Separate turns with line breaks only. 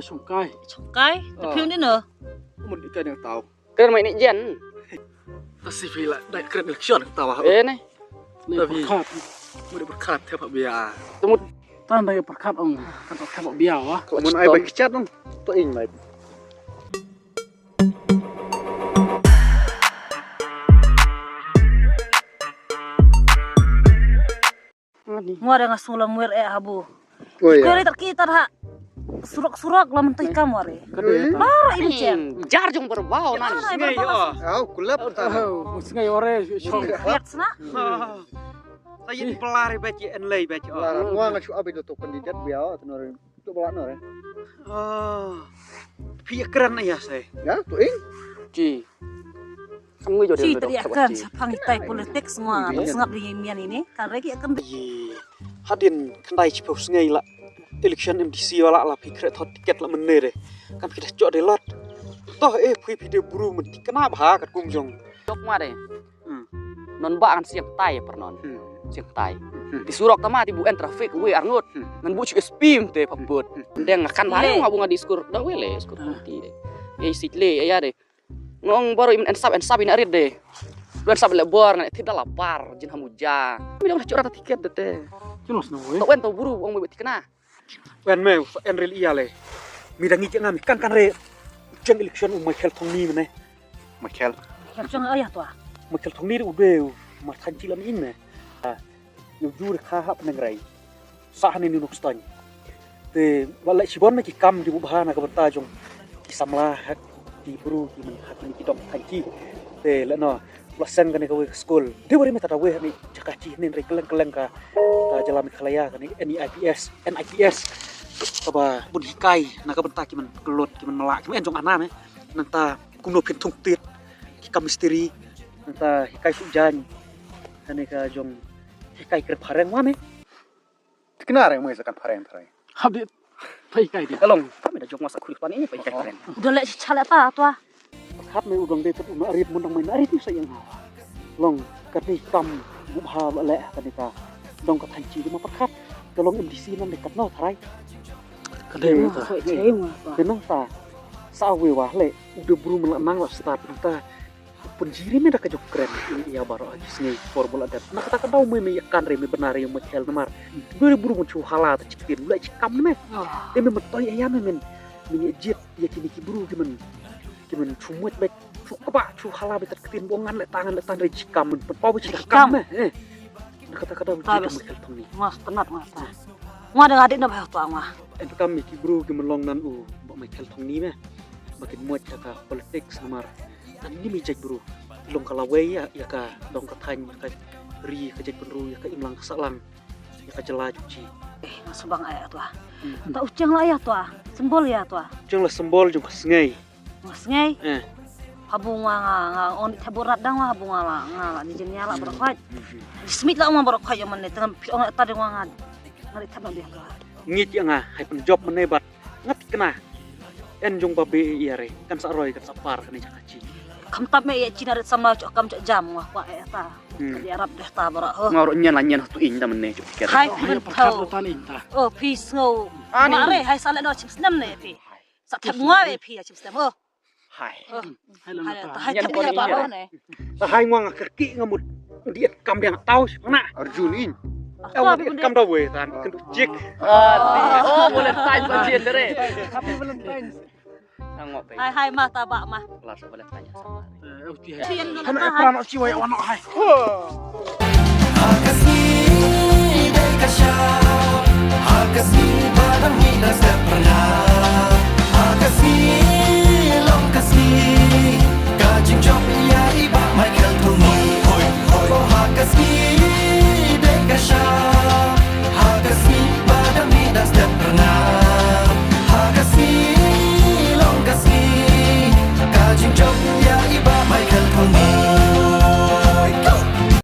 Sungkai.
Sungkai, tapi ini nè.
Một cái đường tàu.
Keren main ijen.
Ta si vì lại đại keren election tàu hả?
Nih.
Tại vì mau berkat theo Pak Bia.
Temu
Tan dari berkat ông kan theo Pak Bia wah.
Mun ai baik chat dong. To ing mai.
Mua ada ngasulah muir habu.
Oh iya.
Kali terkita ha. Surak-surak lah mentah kamu are. Marah ini ceng.
Jar jong berbau nan.
Ngai yo.
Au kulap
Oh, ngai ore shong.
Lihat sana.
Saya di pelari baca enlay baca.
Larang gua ngacu abi tu kandidat biao tenor tu bola nor.
Oh, pihak keren ya saya.
Ya, tu ing. Ci. Kan gue
Si
jodoh.
teriakan pangtai politik semua sengap di mian ini kan lagi akan
Hadin kendai cipau sengai lah. Election MDC wala lah pikir thot tiket lah menere. Kan kita cok de lot. Toh pui video buru menti kenapa ha kat kungjong.
Jok ma deh. Non ba kan siang tai per non. Siang tai. Di surok tama di buen trafik we arngut. Ngan bu cik spim te paput. Ndeng akan bare ngabunga diskur dah wele diskur nanti deh. Sitle ya deh. Ngong baru iman ensap ini arit deh. Luan sab lebor ngan tidak lapar jin hamuja. Mi dong curhat tiket deh.
Jelas no we.
Tok wen tau buru wong bebet kena.
Wen me en real iya le. Mi dangi ngami kan re. Jeng election Michael Thongni mana? Michael.
Macam ayah tu ah.
Michael Thongni udah ma thancilan in me. Yo jur kha ha penengrai. Sahan ini nuk stan. Te wala sibon na ki kam di bahana ka bertajong. Ki samlah di buru ki man hakini ki dok thanci. Te la no lasan kan ka we school. De wari meta we ni cakaci nin re keleng ka ta jalan khalaya kan NIPS. Kaba bun hikai na ka benta ki man kelot ki man melak ki enjong ana me. Nanta kuno pin thung tit ki kam misteri. Nanta hikai sujan. Ane ka jong hikai ker pareng wa me.
Kenara yang sekan pareng.
Habis pai kai dia.
Along, kami dah jok masak kulit pan ini pai keren.
Udah lek cale apa tu ah.
Khap me udang de tu arit mundang main arit ni sayang. Long kati kam bubha le kanika. Dong ka thanci di ma pakhat. Tolong MDC nan dekat no tharai. Kadai ta. Kenang ta. Sa we wa le udah buru menang lah start ta. Penjiri me dah kejok keren ya baru aja sini formula dat. Nak kata kau me kan re me benar yang Michael namar. Buru muncul hala ta cikin mulai cikam me. Dia me metoy ya men. Menjit ya kini ki buru kimen cumut baik kepak cu hala betat ketin bongan le tangan re cikam men pau cikam me. Nak kata Michael Thongni.
Mas tenat mas. Mua ada adik nak tu ah.
En kami ki buru kimen long nan Michael Thongni me. Makin muat ka politik namar. Dan ini mijak bro, long kalawai ya ka dong katanya ka ri ka jek penru ya ka imlang kesalang ya ka jela cuci.
Mas bang ayah tu ah. Tak ucang lah ayah tu ah. Sembol ya tu ah.
Jeng lah sembol jeng sengai.
Mas ngai. Habung nga on taburat dang habu nga ni jenya lah berkhaj. Smith lah umang berkhaj yang mana tengah orang tadi nga ngari tabang dia ka.
Ngit ya nga hai penjob menebat. Ngat kena. En jong babe iya re kan saroy kan sapar kan cakaci.
Kam tap me ya Cina sama cok kam cok jam wah kwa eta. Di Arab dah ta bara.
Ngaro nyan tu ing dah mene cuk pikir.
Hai
Hai
men
pakhat
tau.
tan inta.
Oh peace ngau. Mare hai sale no chips nam ne pi. Sa thap ngwa we pi chips nam oh.
Hai.
Hai lang ta.
Hai thap ya bara ne.
Hai ngwang kerki ngamut diet kam yang tahu mana.
Arjun in.
Diet kam dah we tan kenduk jik.
Oh, boleh tanya bagian dere.
Happy Valentine's.
Ngok pe.
Hai mah tabak mah.
Kelas boleh tanya sama.
Uti hai.
Pian no
Kana
hai.
prano siwa ya wano hai.
Hakasi, Bekasha.